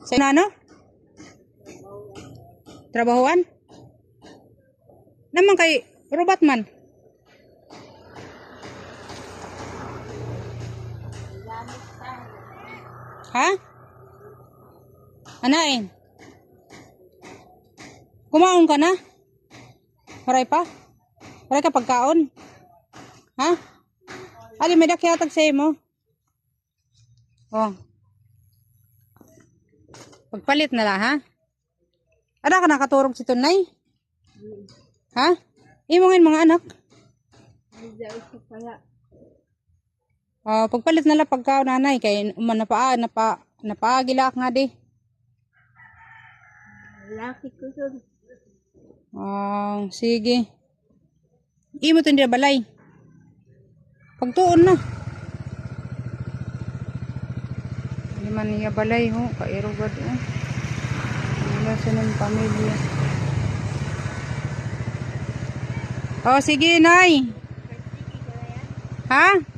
Sa ano? Trabahuan? Naman kay robot man. Ha? Anain? Kumaon ka na? Maray pa? Maray ka pagkaon? Ha? Ali, may dakyatag sa'yo mo. Oh. Pagpalit na lang, ha? Ada ka nakaturog si Tunay? Ha? Imongin mga anak? Oh, pagpalit na lang pagkaon nanay kay napaagila nga di. Laki ko sun. Oh, sige. Imo to hindi balay. Pagtuon na. Hindi man niya balay ho, kairugad ho. Wala sa ng pamilya. Oh, sige, nay. Ha?